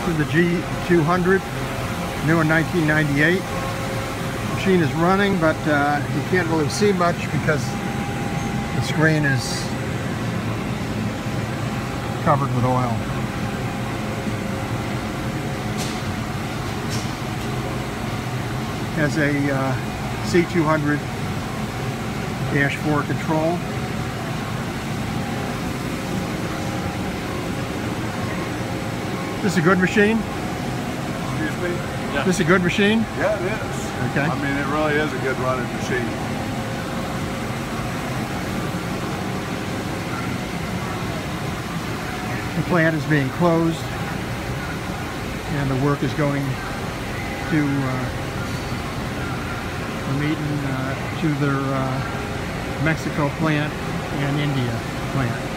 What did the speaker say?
for the G200, new in 1998. Machine is running, but you can't really see much because the screen is covered with oil. Has a C200-4 control. This is a good machine? Excuse me? Yeah. This is a good machine? Yeah, it is. Okay. I mean, it really is a good running machine. The plant is being closed and the work is going to to their Mexico plant and India plant.